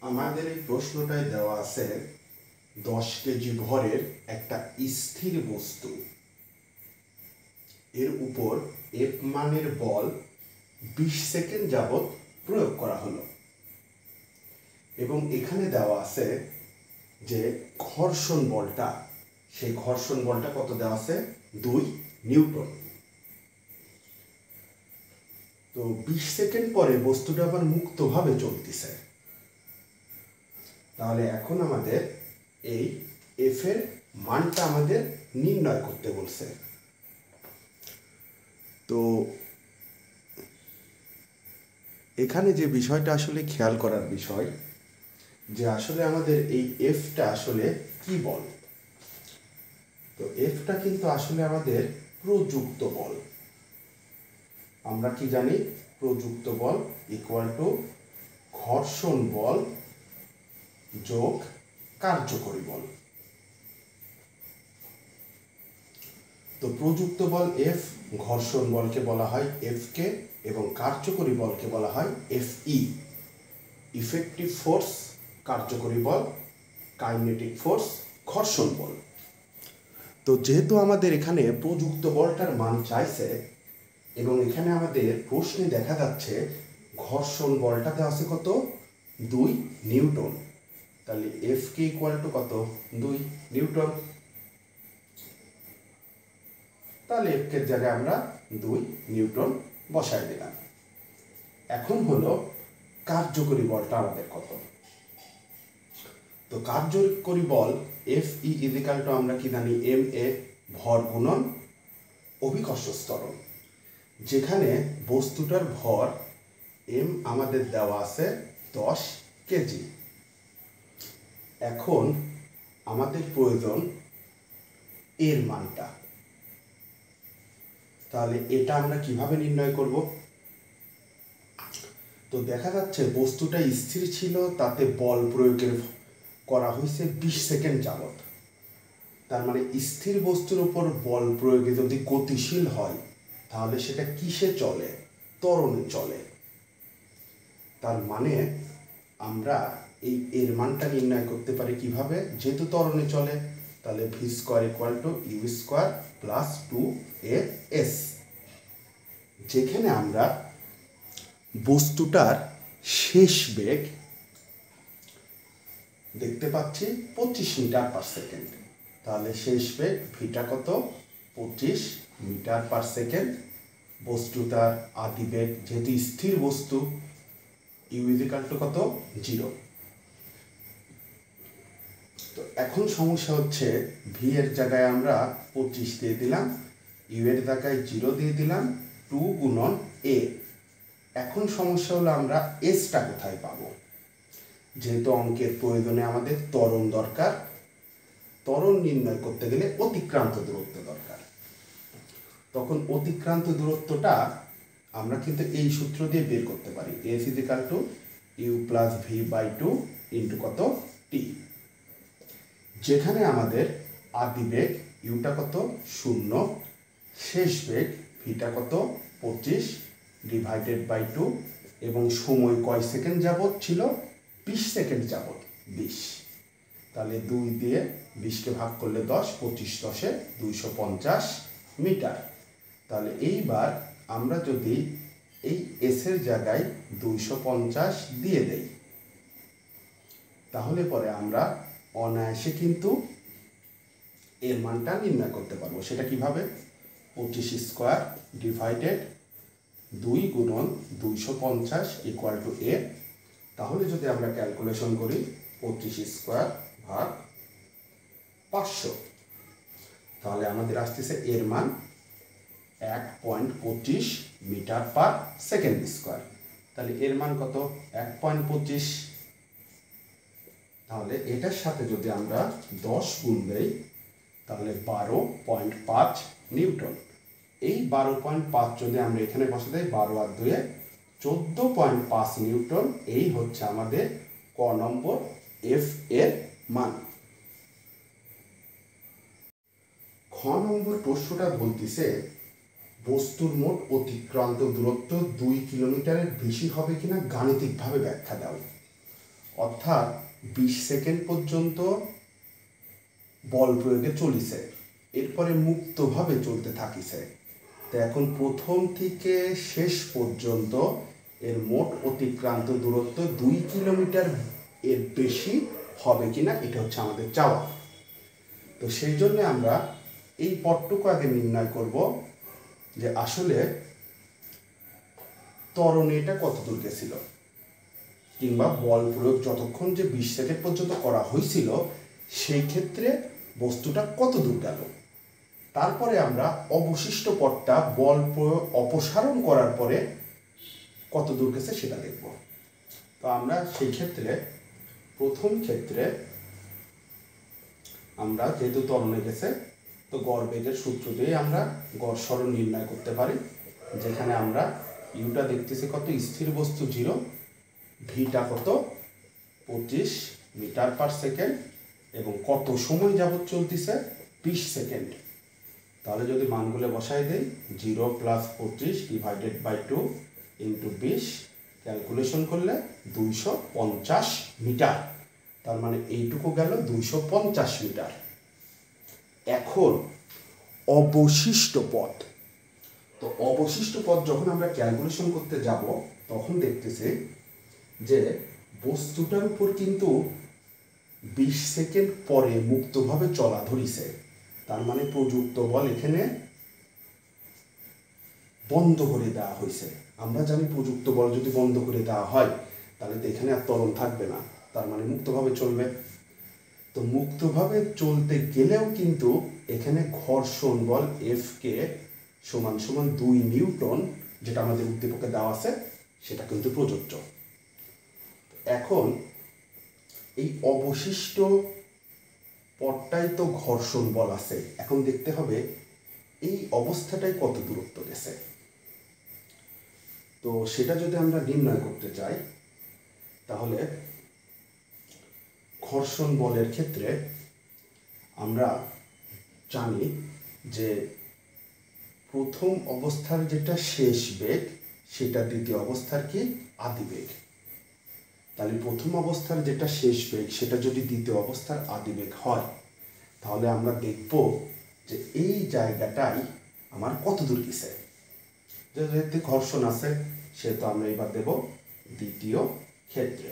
আমাদের এই প্রশ্নটায় দেওয়া আছে 10 কেজি ভরের একটা স্থির বস্তু, এর উপর এফ মানের বল 20 সেকেন্ড যাবত প্রয়োগ করা হলো এবং এখানে দেওয়া আছে যে ঘর্ষণ বলটা, সেই ঘর্ষণ বলটা কত দেওয়া আছে? 2 নিউটন। তো 20 সেকেন্ড পরে বস্তুটা আবার মুক্তভাবে চলতেছে। তাহলে এখন আমাদের এই এফ এর মানটা আমাদের নির্ণয় করতে বলছে। তো এখানে যে বিষয়টা আসলে খেয়াল করার বিষয়, যে আসলে আমাদের এই এফটা আসলে কি বল। তো এফটা কিন্তু আসলে আমাদের প্রযুক্ত বল। আমরা কি জানি? প্রযুক্ত বল ইকুয়াল টু ঘর্ষণ বল যোগ কার্যকরী বল। তো প্রযুক্ত বল এফ, ঘর্ষণ বলকে বলা হয় এফ কে, এবং কার্যকরী বলকে বলা হয় এফ ই। ইফেক্টিভ ফোর্স কার্যকরী বল, কাইনেটিক ফোর্স ঘর্ষণ বল। তো যেহেতু আমাদের এখানে প্রযুক্ত বলটার মান চাইছে এবং এখানে আমাদের প্রশ্নে দেখা যাচ্ছে ঘর্ষণ বলটাতে আছে কত? 2 নিউটন। তাহলে এফ কে ইকুয়াল টু কত? 2 নিউটন। তাহলে এফ কে জায়গায় আমরা 2 নিউটন বসায় দিলাম। এখন হলো কার্যকরী বলটা আমাদের কত। তো কার্যকরী বল এফ ই ইজিক্যাল টু আমরা কি জানি? এম এ ভর গুণন অভিকর্ষ ত্বরণ, যেখানে বস্তুটার ভর এম আমাদের দেওয়া আছে 10 কেজি। এখন আমাদের প্রয়োজন এর মানটা। তাহলে এটা আমরা কিভাবে নির্ণয় করব? তো দেখা যাচ্ছে বস্তুটা স্থির ছিল, তাতে বল প্রয়োগের করা হয়েছে 20 সেকেন্ড যাবত। তার মানে স্থির বস্তুর উপর বল প্রয়োগে যদি গতিশীল হয়, তাহলে সেটা কিসে চলে? ত্বরণে চলে। তার মানে আমরা এই এর মানটা নির্ণয় করতে পারি কিভাবে? যেহেতু ত্বরণে চলে, তাহলে v square equal to u square plus 2a_s, যেখানে আমরা বস্তুটার শেষ বেগ দেখতে পাচ্ছি 25 মিটার পার সেকেন্ড। তাহলে শেষ বেগ ভিটা কত? 25 মিটার পার সেকেন্ড। বস্তুটার আদি বেগ, যেহেতু স্থির বস্তু, ইউ ইজিক্যাল টু কত? 0। তো এখন সমস্যা হচ্ছে ভি এর জায়গায় আমরা 25 দিয়ে দিলাম, ইউ এর জায়গায় 0 দিয়ে দিলাম, 2 গুণন এ। এখন সমস্যা হলো আমরা এসটা কোথায় পাবো? যেহেতু অঙ্কের প্রয়োজনে আমাদের ত্বরণ দরকার, ত্বরণ নির্ণয় করতে গেলে অতিক্রান্ত দূরত্ব দরকার। তখন অতিক্রান্ত দূরত্বটা আমরা কিন্তু এই সূত্র দিয়ে বের করতে পারি। S equal to u plus v by 2 into কত? টি। যেখানে আমাদের আদি বেগ ইউটা কত? 0, শেষ বেগ ভিটা কত? 25 ডিভাইডেড বাই 2, এবং সময় কয় সেকেন্ড যাবত ছিল? 20 সেকেন্ড যাবত। 20। তাহলে 2 দিয়ে 20কে ভাগ করলে 10, 25 10-এ 250 মিটার। তাহলে এইবার আমরা যদি এই এস এর জায়গায় 250 দিয়ে দেই, তাহলে পরে আমরা অনায়াসে কিন্তু এর মানটা নির্ণয় করতে পারবো। সেটা কিভাবে? 25 স্কোয়ার ডিভাইডেড 2 গুণন 250 ইকুয়াল টু এ। তাহলে যদি আমরা ক্যালকুলেশন করি 25 স্কোয়ার ভাগ 500, তাহলে আমাদের আসতেছে এর মান 1.25 মিটার পার সেকেন্ড স্কোয়ার। তাহলে এর মান কত? 1.25। তাহলে এটার সাথে যদি আমরা 10 গুণ দেই, তাহলে 12.5 নিউটন। এই 12.5 যদি আমরা এখানে বসে দেই, 12 আর 2 14.5 নিউটন। এই হচ্ছে আমাদের ক নম্বর এফ এর মান। খ নম্বর প্রশ্নটা বলতেছে বস্তুর মোট অতিক্রান্ত দূরত্ব 2 কিলোমিটারের বেশি হবে কিনা গাণিতিকভাবে ব্যাখ্যা দাও। অর্থাৎ 20 সেকেন্ড পর্যন্ত বল প্রয়োগে চলিছে, এরপরে মুক্তভাবে চলতে থাকিছে। তো এখন প্রথম থেকে শেষ পর্যন্ত এর মোট অতিক্রান্ত দূরত্ব 2 কিলোমিটার এর বেশি হবে কিনা এটা হচ্ছে আমাদের চাওয়া। তো সেই জন্য আমরা এই পথটুকু আগে নির্ণয় করব যে আসলে ত্বরণে এটা কত দূর গেছিল, কিংবা বল প্রয়োগ যতক্ষণ যে 20 সেকেন্ড পর্যন্ত করা হয়েছিল সেই ক্ষেত্রে বস্তুটা কত দূর গেল। তারপরে আমরা অবশিষ্ট পথটা বল প্রয়োগ অপসারণ করার পরে কত দূর গেছে সেটা দেখব। তো আমরা সেই ক্ষেত্রে প্রথম ক্ষেত্রে আমরা যেহেতু ত্বরণে গেছে, তো গড় বেগের সূত্র দিয়ে আমরা গড় সরণ নির্ণয় করতে পারি, যেখানে আমরা ইউটা দেখতেছি কত, স্থির বস্তু 0, ভিটা কত 25 মিটার পার সেকেন্ড, এবং কত সময় যাবত চলতেছে 20 সেকেন্ড। তাহলে যদি মানগুলো বসাই দেই 0 + 25 ডিভাইডেড বাই 2 ইন্টু 20, ক্যালকুলেশন করলে 250 মিটার। তার মানে এইটুকু গেল 250 মিটার। এখন অবশিষ্ট পথ, তো অবশিষ্ট পথ যখন আমরা ক্যালকুলেশন করতে যাব তখন দেখতেছি যে বস্তুটার উপর কিন্তু 20 সেকেন্ড পরে মুক্তভাবে চলা ধরিছে। তার মানে প্রযুক্ত বল এখানে বন্ধ করে দেওয়া হয়েছে। আমরা জানি প্রযুক্ত বল যদি বন্ধ করে দেওয়া হয় তাহলে তো এখানে আর ত্বরণ থাকবে না, তার মানে মুক্তভাবে চলবে। তো মুক্তভাবে চলতে গেলেও কিন্তু এখানে ঘর্ষণ বল এফ কে সমান সমান 2 নিউটন, যেটা আমাদের উদ্দীপকে দেওয়া আছে, সেটা কিন্তু প্রযোজ্য। এখন এই অবশিষ্ট পথটাই তো ঘর্ষণ বল আছে, এখন দেখতে হবে এই অবস্থাটাই কত দূরত্ব গেছে। তো সেটা যদি আমরা নির্ণয় করতে চাই তাহলে ঘর্ষণ বলের ক্ষেত্রে আমরা জানি যে প্রথম অবস্থার যেটা শেষ বেগ সেটা দ্বিতীয় অবস্থার কি আদি বেগ। তাহলে প্রথম অবস্থার যেটা শেষ বেগ সেটা যদি দ্বিতীয় অবস্থার আদি বেগ হয় তাহলে আমরা দেখব যে এই জায়গাটাই আমার কত দূর গেছে। যেহেতু ঘর্ষণ আছে সেহেতু আমরা এবার দেব দ্বিতীয় ক্ষেত্রে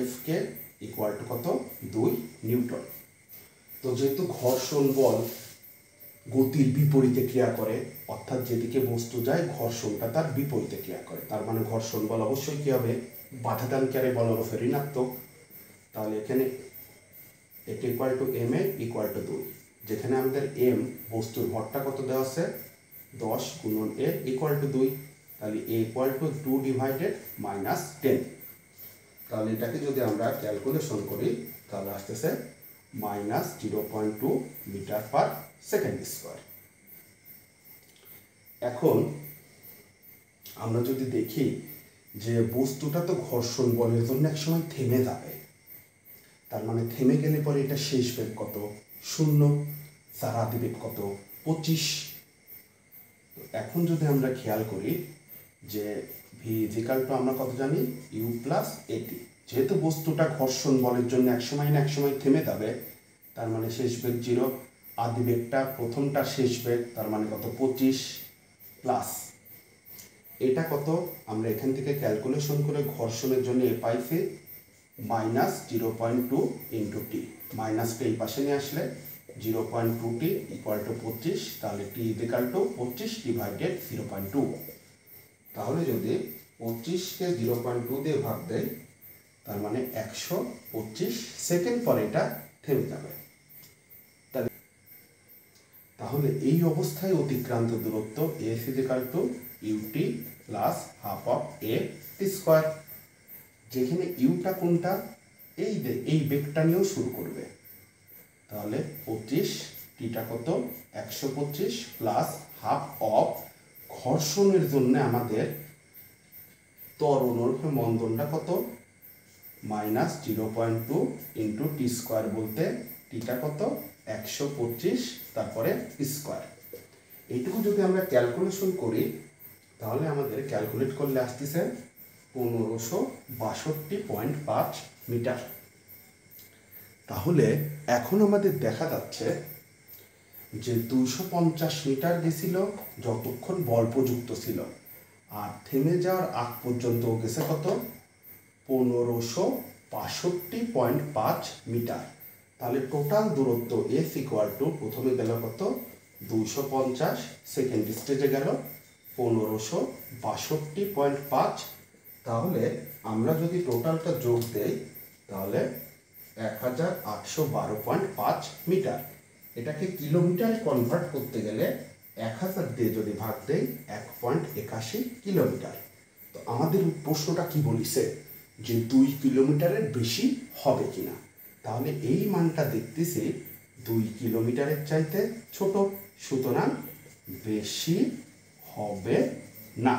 এফ কে ইকুয়াল টু কত 2 নিউটন। তো যেহেতু ঘর্ষণ বল গতির বিপরীতে ক্রিয়া করে, অর্থাৎ যেদিকে বস্তু যায় ঘর্ষণটা তার বিপরীতে ক্রিয়া করে, তার মানে ঘর্ষণ বল অবশ্যই কি হবে বাধাদানকারী বলের উপর ঋণাত্মক। তাহলে এখানে এটা equal to m a equal to 2, যেখানে আমাদের এম বস্তুর ভরটা কত দেওয়া আছে 10 গুণন এ ইকুয়াল টু 2, তাহলে এ ইকুয়াল টু 2 ডিভাইডেড -10। তাহলে এটাকে যদি আমরা ক্যালকুলেশন করি তাহলে আসতেছে -0.2 মিটার পার সেকেন্ড স্কোয়ার। এখন আমরা যদি দেখি যে বস্তুটা তো ঘর্ষণ বলের জন্য একসময় থেমে যাবে, তার মানে থেমে গেলে পরে এটা শেষ বেগ কত 0, তার আদি বেগ কত 25। তো এখন যদি আমরা খেয়াল করি যে ভি ইকুয়াল টু আমরা কত জানি ইউ প্লাস এটি, যেহেতু বস্তুটা ঘর্ষণ বলের জন্য একসময় না একসময় থেমে যাবে, তার মানে শেষ বেগ 0, আদি বেগটা প্রথমটা শেষ বেগ, তার মানে কত 25 প্লাস এটা কত আমরা এখান থেকে ক্যালকুলেশন করে ঘর্ষণের জন্য এ পাইছি -0.2 ইন্টু টি, মাইনাসটা এই পাশে নিয়ে আসলে 0.2 টি ইকুয়াল টু 25, তাহলে টি ইকুয়াল টু 25 ডিভাইডেড 0.2। তাহলে যদি 25কে 0.2 দিয়ে ভাগ দেয় তার মানে 125 সেকেন্ড পরে এটা থেমে যাবে। তাহলে এই অবস্থায় অতিক্রান্ত দূরত্ব s equal to u t plus half of a t square, যেখানে ইউটা কোনটা এই বেগটা নিয়েও শুরু করবে। তাহলে 25 টিটা কত 125 প্লাস হাফ অফ ঘর্ষণের জন্য আমাদের ত্বরণের মন্দনটা কত -0.2 ইন্টু টি স্কোয়ার, বলতে টিটা কত 125 তারপরে স্কোয়ার। এইটুকু যদি আমরা ক্যালকুলেশন করি তাহলে আমাদের ক্যালকুলেট করলে আসতেছে 1562.5 মিটার। তাহলে এখন আমাদের দেখা যাচ্ছে যে 250 মিটার গেছিল যতক্ষণ বল প্রযুক্ত ছিল, আর থেমে যাওয়ার আগ পর্যন্ত গেছে কত? 1562.5 মিটার। তাহলে টোটাল দূরত্ব এফ ইকুয়াল টু, প্রথমে গেল কত? 250, সেকেন্ড স্টেজে গেল 1562.5। তাহলে আমরা যদি টোটালটা যোগ দেই তাহলে 1812.5 মিটার। এটাকে কিলোমিটারে কনভার্ট করতে গেলে 1000 দিয়ে যদি ভাগ দেই 1.81 কিলোমিটার। তো আমাদের প্রশ্নটা কি বলিছে যে 2 কিলোমিটারের বেশি হবে কিনা। তাহলে এই মানটা দেখতেছি 2 কিলোমিটারের চাইতে ছোট, সুতরাং বেশি হবে না।